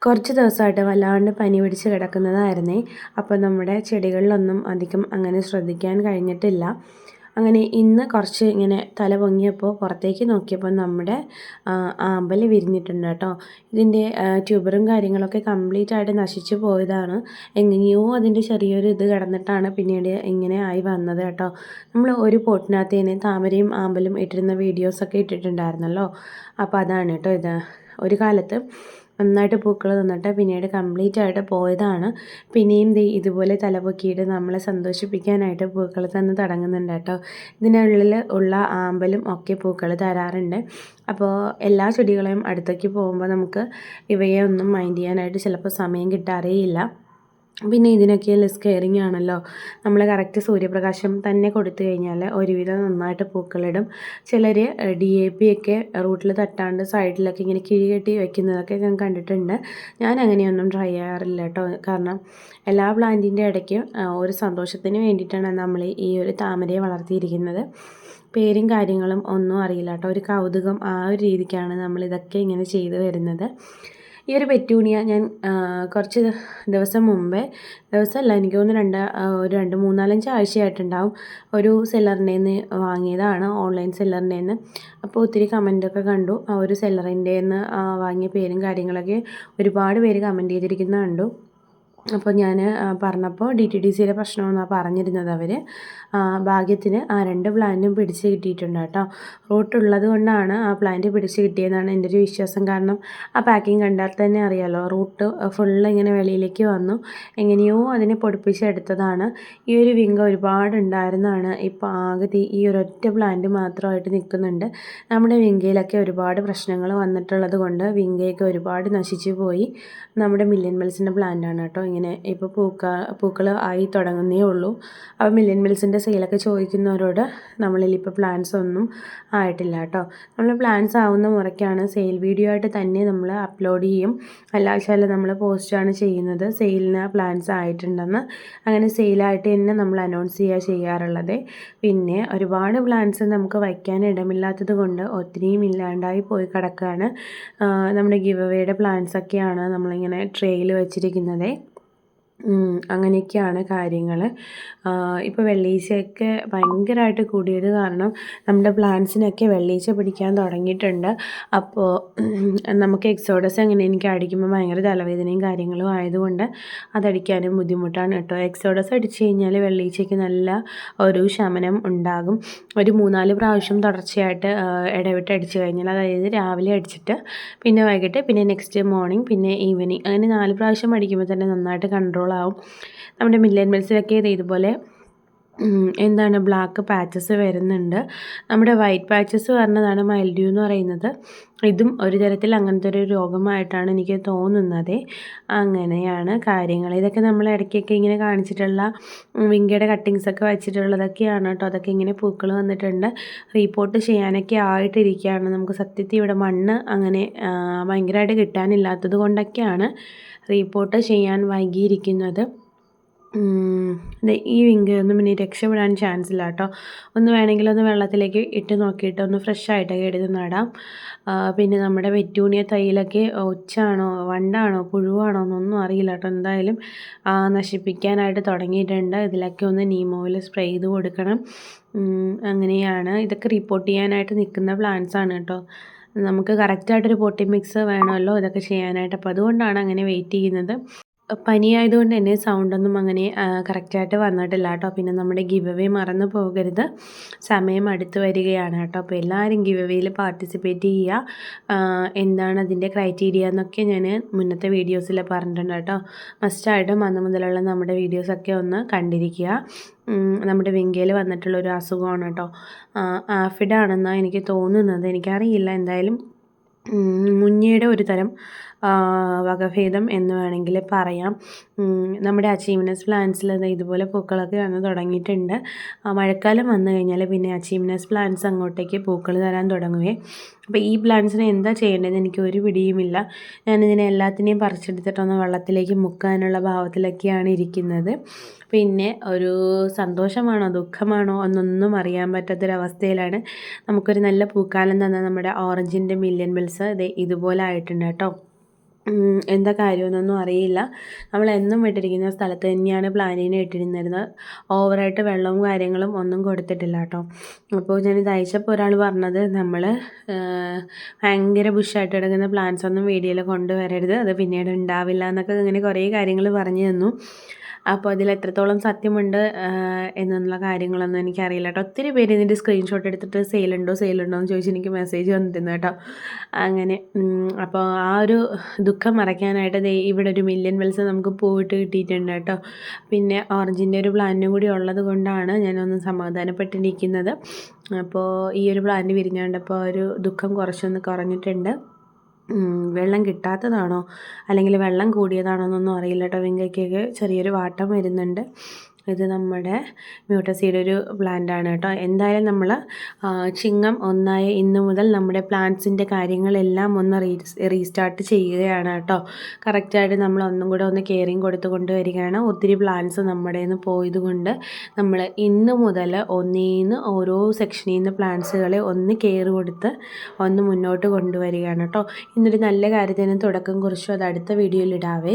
കുറച്ച് ദിവസമായിട്ട് വല്ലാണ്ട് പനി പിടിച്ച് കിടക്കുന്നതായിരുന്നേ. അപ്പോൾ നമ്മുടെ ചെടികളിലൊന്നും അധികം അങ്ങനെ ശ്രദ്ധിക്കാൻ കഴിഞ്ഞിട്ടില്ല. അങ്ങനെ ഇന്ന് കുറച്ച് ഇങ്ങനെ തല പൊങ്ങിയപ്പോൾ പുറത്തേക്ക് നോക്കിയപ്പോൾ നമ്മുടെ ആമ്പൽ വിരിഞ്ഞിട്ടുണ്ട് കേട്ടോ. ഇതിൻ്റെ ട്യൂബറും കാര്യങ്ങളൊക്കെ കംപ്ലീറ്റ് ആയിട്ട് നശിച്ചു പോയതാണ്. എങ്ങനെയോ അതിൻ്റെ ചെറിയൊരു ഇത് കിടന്നിട്ടാണ് പിന്നീട് ഇങ്ങനെ ആയി വന്നത് കേട്ടോ. നമ്മൾ ഒരു പോട്ടിനകത്തേന് താമരയും ആമ്പലും ഇട്ടിരുന്ന വീഡിയോസൊക്കെ ഇട്ടിട്ടുണ്ടായിരുന്നല്ലോ. അപ്പോൾ അതാണ് കേട്ടോ ഇത്. ഒരു കാലത്ത് നന്നായിട്ട് പൂക്കൾ തന്നിട്ട് പിന്നീട് കംപ്ലീറ്റ് ആയിട്ട് പോയതാണ്. പിന്നെയും ഇതുപോലെ തലപൊക്കിയിട്ട് നമ്മളെ സന്തോഷിപ്പിക്കാനായിട്ട് പൂക്കൾ തന്ന് തുടങ്ങുന്നുണ്ട് കേട്ടോ. ഇതിനുള്ളിൽ ഉള്ള ആമ്പലും ഒക്കെ പൂക്കൾ തരാറുണ്ട്. അപ്പോൾ എല്ലാ ചെടികളെയും അടുത്തേക്ക് പോകുമ്പോൾ നമുക്ക് ഇവയെ ഒന്നും മൈൻഡ് ചെയ്യാനായിട്ട് ചിലപ്പോൾ സമയം കിട്ടാറേയില്ല. പിന്നെ ഇതിനൊക്കെ ലെസ് കെയറിങ് ആണല്ലോ. നമ്മൾ കറക്റ്റ് സൂര്യപ്രകാശം തന്നെ കൊടുത്തു കഴിഞ്ഞാൽ ഒരുവിധം നന്നായിട്ട് പൂക്കളിടും. ചിലർ DAP ഒക്കെ റൂട്ടിൽ തട്ടാണ്ട് സൈഡിലൊക്കെ ഇങ്ങനെ കിഴി കെട്ടി വയ്ക്കുന്നതൊക്കെ ഞാൻ കണ്ടിട്ടുണ്ട്. ഞാൻ അങ്ങനെയൊന്നും ട്രൈ ചെയ്യാറില്ല കേട്ടോ. കാരണം എല്ലാ പ്ലാന്റിൻ്റെ ഇടയ്ക്ക് ഒരു സന്തോഷത്തിന് വേണ്ടിയിട്ടാണ് നമ്മൾ ഈ ഒരു താമരയെ വളർത്തിയിരിക്കുന്നത്. പേരും കാര്യങ്ങളും ഒന്നും അറിയില്ല കേട്ടോ. ഒരു കൗതുകം, ആ ഒരു രീതിക്കാണ് നമ്മളിതൊക്കെ ഇങ്ങനെ ചെയ്തു വരുന്നത്. ഈ ഒരു പെറ്റൂണിയ ഞാൻ കുറച്ച് ദിവസം മുമ്പേ, ദിവസമല്ല എനിക്ക് തോന്നുന്നു ഒരു 2-3-4 ആഴ്ചയായിട്ടുണ്ടാവും, ഒരു സെല്ലറിൻ്റെ നിന്ന് വാങ്ങിയതാണ്, ഓൺലൈൻ സെല്ലറിൻ്റെ നിന്ന്. അപ്പോൾ ഒത്തിരി കമൻറ്റൊക്കെ കണ്ടു. ആ ഒരു സെല്ലറിൻ്റെ നിന്ന് വാങ്ങിയ പേരും കാര്യങ്ങളൊക്കെ ഒരുപാട് പേര് കമൻറ്റ് ചെയ്തിരിക്കുന്നത് കണ്ടു. അപ്പോൾ ഞാൻ പറഞ്ഞപ്പോൾ DTDCയുടെ പ്രശ്നമെന്നാണ് പറഞ്ഞിരുന്നത് അവർ. ഭാഗ്യത്തിന് ആ 2 പ്ലാന്റും പിടിച്ച് കിട്ടിയിട്ടുണ്ട് കേട്ടോ. റൂട്ടുള്ളത് കൊണ്ടാണ് ആ പ്ലാന്റ് പിടിച്ച് കിട്ടിയതെന്നാണ് എൻ്റെ ഒരു വിശ്വാസം. കാരണം ആ പാക്കിങ് കണ്ടാൽ തന്നെ അറിയാമല്ലോ, റൂട്ട് ഫുള്ള് ഇങ്ങനെ വെളിയിലേക്ക് വന്നു. എങ്ങനെയോ അതിനെ പൊടിപ്പിച്ചെടുത്തതാണ്. ഈ ഒരു വിങ്ക ഒരുപാട് ഉണ്ടായിരുന്നതാണ്. ഇപ്പോൾ ആകെ ഈ ഒരൊറ്റ പ്ലാന്റ് മാത്രമായിട്ട് നിൽക്കുന്നുണ്ട്. നമ്മുടെ വിങ്കയിലൊക്കെ ഒരുപാട് പ്രശ്നങ്ങൾ വന്നിട്ടുള്ളത് കൊണ്ട് വിങ്കയൊക്കെ ഒരുപാട് നശിച്ചു പോയി. നമ്മുടെ മില്യൺ മിൽസിൻ്റെ പ്ലാന്റാണ് കേട്ടോ. ഇങ്ങനെ ഇപ്പോൾ പൂക്കൾ ആയി തുടങ്ങുന്നേ ഉള്ളൂ. അപ്പോൾ മില്യൺ മിൽസിൻ്റെ സെയിലൊക്കെ ചോദിക്കുന്നവരോട് നമ്മളിൽ ഇപ്പോൾ പ്ലാൻസ് ഒന്നും ആയിട്ടില്ല കേട്ടോ. നമ്മൾ പ്ലാൻസ് ആവുന്ന മുറയ്ക്കാണ് സെയിൽ വീഡിയോ ആയിട്ട് തന്നെ നമ്മൾ അപ്ലോഡ് ചെയ്യും. അല്ലാച്ചാൽ നമ്മൾ പോസ്റ്റാണ് ചെയ്യുന്നത് സെയിലിന് പ്ലാൻസ് ആയിട്ടുണ്ടെന്ന്. അങ്ങനെ സെയിലായിട്ട് തന്നെ നമ്മൾ അനൗൺസ് ചെയ്യാറുള്ളത്. പിന്നെ ഒരുപാട് പ്ലാൻസ് നമുക്ക് വയ്ക്കാൻ ഇടമില്ലാത്തത് കൊണ്ട് ഒത്തിരിയും ഇല്ലാണ്ടായി പോയി കിടക്കുകയാണ്. നമ്മുടെ ഗിവ് അവേയുടെ പ്ലാൻസൊക്കെയാണ് നമ്മളിങ്ങനെ ട്രേയിൽ വെച്ചിരിക്കുന്നത്. അങ്ങനെയൊക്കെയാണ് കാര്യങ്ങൾ. ഇപ്പോൾ വെള്ളീച്ചയൊക്കെ ഭയങ്കരമായിട്ട് കൂടിയത് കാരണം നമ്മുടെ പ്ലാന്റ്സിനൊക്കെ വെള്ളീച്ച പിടിക്കാൻ തുടങ്ങിയിട്ടുണ്ട്. അപ്പോൾ നമുക്ക് എക്സോഡസ് അങ്ങനെ എനിക്ക് അടിക്കുമ്പോൾ ഭയങ്കര തലവേദനയും കാര്യങ്ങളും ആയതുകൊണ്ട് അതടിക്കാനും ബുദ്ധിമുട്ടാണ് കേട്ടോ. എക്സോഡസ് അടിച്ചു കഴിഞ്ഞാൽ വെള്ളീച്ചയ്ക്ക് നല്ല ഒരു ശമനം ഉണ്ടാകും. ഒരു 3-4 പ്രാവശ്യം തുടർച്ചയായിട്ട് ഇടവിട്ട് അടിച്ചു കഴിഞ്ഞാൽ, അതായത് രാവിലെ അടിച്ചിട്ട് പിന്നെ വൈകിട്ട് പിന്നെ നെക്സ്റ്റ് മോർണിംഗ് പിന്നെ ഈവനിങ്, അങ്ങനെ 4 പ്രാവശ്യം അടിക്കുമ്പോൾ തന്നെ നന്നായിട്ട് കൺട്രോൾ ആവും. നമ്മുടെ മില്യൺ മിൽസിലൊക്കെ ഇതുപോലെ എന്താണ് ബ്ലാക്ക് പാച്ചസ് വരുന്നുണ്ട്. നമ്മുടെ വൈറ്റ് പാച്ചസ് പറഞ്ഞതാണ് മൈൽഡ്യൂ എന്ന് പറയുന്നത്. ഇതും ഒരു തരത്തിൽ അങ്ങനത്തെ ഒരു രോഗമായിട്ടാണ് എനിക്ക് തോന്നുന്നത്. അങ്ങനെയാണ് കാര്യങ്ങൾ. ഇതൊക്കെ നമ്മൾ ഇടയ്ക്കൊക്കെ ഇങ്ങനെ കാണിച്ചിട്ടുള്ള വിങ്കയുടെ കട്ടിങ്സൊക്കെ വെച്ചിട്ടുള്ളതൊക്കെയാണ് കേട്ടോ. അതൊക്കെ ഇങ്ങനെ പൂക്കൾ വന്നിട്ടുണ്ട്. റീപോർട്ട് ചെയ്യാനൊക്കെ ആയിട്ടിരിക്കുകയാണ്. നമുക്ക് സത്യത്തിൽ ഇവിടെ മണ്ണ് അങ്ങനെ ഭയങ്കരമായിട്ട് കിട്ടാനില്ലാത്തത് കൊണ്ടൊക്കെയാണ് റീപോർട്ട് ചെയ്യാൻ വൈകിയിരിക്കുന്നത്. ഈ വിങ്കയൊന്നും പിന്നെ രക്ഷപ്പെടാൻ ചാൻസ് ഇല്ല കേട്ടോ. ഒന്ന് വേണമെങ്കിൽ ഒന്ന് വെള്ളത്തിലേക്ക് ഇട്ട് നോക്കിയിട്ട് ഒന്ന് ഫ്രഷ് ആയിട്ടൊക്കെ എടുത്ത് നടാം. പിന്നെ നമ്മുടെ പെറ്റൂണിയ തൈയിലൊക്കെ ഒച്ചാണോ വണ്ടാണോ പുഴുവാണോ എന്നൊന്നും അറിയില്ല കേട്ടോ. എന്തായാലും നശിപ്പിക്കാനായിട്ട് തുടങ്ങിയിട്ടുണ്ട്. ഇതിലൊക്കെ ഒന്ന് നീം ഓയിൽ സ്പ്രേ ചെയ്ത് കൊടുക്കണം. അങ്ങനെയാണ്. ഇതൊക്കെ റിപ്പോർട്ട് ചെയ്യാനായിട്ട് നിൽക്കുന്ന പ്ലാന്റ്സ് ആണ് കേട്ടോ. നമുക്ക് കറക്റ്റായിട്ടൊരു പോട്ടിംഗ് മിക്സ് വേണമല്ലോ ഇതൊക്കെ ചെയ്യാനായിട്ട്. അപ്പോൾ അതുകൊണ്ടാണ് അങ്ങനെ വെയിറ്റ് ചെയ്യുന്നത്. പനിയായതുകൊണ്ട് തന്നെ സൗണ്ടൊന്നും അങ്ങനെ കറക്റ്റായിട്ട് വന്നിട്ടില്ല കേട്ടോ. പിന്നെ നമ്മുടെ ഗിവ് അവേ മറന്നു പോകരുത്, സമയം അടുത്ത് വരികയാണ് കേട്ടോ. അപ്പോൾ എല്ലാവരും ഗിവ് അവേയിൽ പാർട്ടിസിപ്പേറ്റ് ചെയ്യുക. എന്താണ് അതിൻ്റെ ക്രൈറ്റീരിയ എന്നൊക്കെ ഞാൻ മുന്നത്തെ വീഡിയോസിൽ പറഞ്ഞിട്ടുണ്ട് കേട്ടോ. മസ്റ്റായിട്ടും അന്ന് മുതലുള്ള നമ്മുടെ വീഡിയോസൊക്കെ ഒന്ന് കണ്ടിരിക്കുക. നമ്മുടെ വിങ്കയിൽ വന്നിട്ടുള്ളൊരു അസുഖമാണ് കേട്ടോ. ആഫിഡാണെന്നാണ് എനിക്ക് തോന്നുന്നത്, എനിക്കറിയില്ല. എന്തായാലും മുഞ്ഞയുടെ ഒരു തരം വകഭേദം എന്ന് വേണമെങ്കിൽ പറയാം. നമ്മുടെ അച്ചീവ്നെസ് പ്ലാന്റ്സിൽ ഇതുപോലെ പൂക്കളൊക്കെ വന്ന് തുടങ്ങിയിട്ടുണ്ട്. മഴക്കാലം വന്നു കഴിഞ്ഞാൽ പിന്നെ അച്ചീവ്നെസ് പ്ലാന്റ്സ് അങ്ങോട്ടേക്ക് പൂക്കൾ തരാൻ തുടങ്ങുകയെ. അപ്പോൾ ഈ പ്ലാന്റ്സിനെ എന്താ ചെയ്യേണ്ടതെന്ന് എനിക്ക് ഒരു പിടിയുമില്ല. ഞാനിതിനെ എല്ലാത്തിനെയും പറിച്ചെടുത്തിട്ടൊന്ന് വെള്ളത്തിലേക്ക് മുക്കാനുള്ള ഭാവത്തിലൊക്കെയാണ് ഇരിക്കുന്നത്. പിന്നെ ഒരു സന്തോഷമാണോ ദുഃഖമാണോ എന്നൊന്നും അറിയാൻ പറ്റാത്തൊരവസ്ഥയിലാണ്. നമുക്കൊരു നല്ല പൂക്കാലം തന്ന നമ്മുടെ ഓറഞ്ചിൻ്റെ മില്യൺ ബെൽസ് ഇതുപോലെ ആയിട്ടുണ്ട് കേട്ടോ. എന്താ കാര്യമെന്നൊന്നും അറിയില്ല. നമ്മളെന്നും ഇട്ടിരിക്കുന്ന സ്ഥലത്ത് തന്നെയാണ് പ്ലാന്റിനെ ഇട്ടിരുന്നിരുന്നത്. ഓവറായിട്ട് വെള്ളവും കാര്യങ്ങളും ഒന്നും കൊടുത്തിട്ടില്ല കേട്ടോ. അപ്പോൾ ഞാനിത് അയച്ചപ്പോൾ ഒരാൾ പറഞ്ഞത് നമ്മൾ ഭയങ്കര ബുഷായിട്ട് കിടക്കുന്ന പ്ലാന്റ്സ് ഒന്നും വീഡിയോയിൽ കൊണ്ടുവരരുത്, അത് പിന്നീട് ഉണ്ടാവില്ല എന്നൊക്കെ ഇങ്ങനെ കുറേ കാര്യങ്ങൾ പറഞ്ഞു തന്നു. അപ്പോൾ അതിൽ എത്രത്തോളം സത്യമുണ്ട് എന്നുള്ള കാര്യങ്ങളൊന്നും എനിക്കറിയില്ല കേട്ടോ. ഒത്തിരി പേര് ഇതിൻ്റെ സ്ക്രീൻഷോട്ട് എടുത്തിട്ട് സെയിലുണ്ടോ എന്ന് ചോദിച്ച് എനിക്ക് മെസ്സേജ് വന്നിരുന്നു കേട്ടോ. അങ്ങനെ അപ്പോൾ ആ ഒരു ദുഃഖം മറയ്ക്കാനായിട്ട് ദേ ഇവിടെ ഒരു മില്യൺ വെൽസ് നമുക്ക് പോയിട്ട് കിട്ടിയിട്ടുണ്ട് കേട്ടോ. പിന്നെ ഓറഞ്ചിൻ്റെ ഒരു പ്ലാന്റും കൂടി ഉള്ളത് കൊണ്ടാണ് ഞാനൊന്ന് സമാധാനപ്പെട്ടിരിക്കുന്നത്. അപ്പോൾ ഈ ഒരു പ്ലാന്റ് വിരിഞ്ഞുകൊണ്ടപ്പോൾ ഒരു ദുഃഖം കുറച്ചൊന്ന് കുറഞ്ഞിട്ടുണ്ട്. വെള്ളം കിട്ടാത്തതാണോ അല്ലെങ്കിൽ വെള്ളം കൂടിയതാണോ എന്നൊന്നും അറിയില്ല കേട്ടോ. വെങ്കയ്ക്കൊക്കെ ചെറിയൊരു വാട്ടം വരുന്നുണ്ട്. ഇത് നമ്മുടെ മ്യൂട്ടസീഡ് ഒരു പ്ലാന്റാണ് കേട്ടോ. എന്തായാലും നമ്മൾ ചിങ്ങം 1 ഇന്ന് മുതൽ നമ്മുടെ പ്ലാന്റ്സിൻ്റെ കാര്യങ്ങളെല്ലാം ഒന്ന് റീസ്റ്റാർട്ട് ചെയ്യുകയാണ് കേട്ടോ. കറക്റ്റായിട്ട് നമ്മൾ ഒന്നും കൂടെ ഒന്ന് കെയറിങ് കൊടുത്ത് കൊണ്ടുവരികയാണ്. ഒത്തിരി പ്ലാന്റ്സ് നമ്മുടെ നിന്ന് പോയതുകൊണ്ട് നമ്മൾ ഇന്ന് മുതൽ ഓരോ സെക്ഷനിൽ നിന്ന് പ്ലാന്റ്സുകളെ ഒന്ന് കെയർ കൊടുത്ത് ഒന്ന് മുന്നോട്ട് കൊണ്ടുവരികയാണ് കേട്ടോ. ഇന്നൊരു നല്ല കാര്യത്തിന് തുടക്കം കുറിച്ചു. അത് അടുത്ത വീഡിയോയിൽ ഇടാവേ.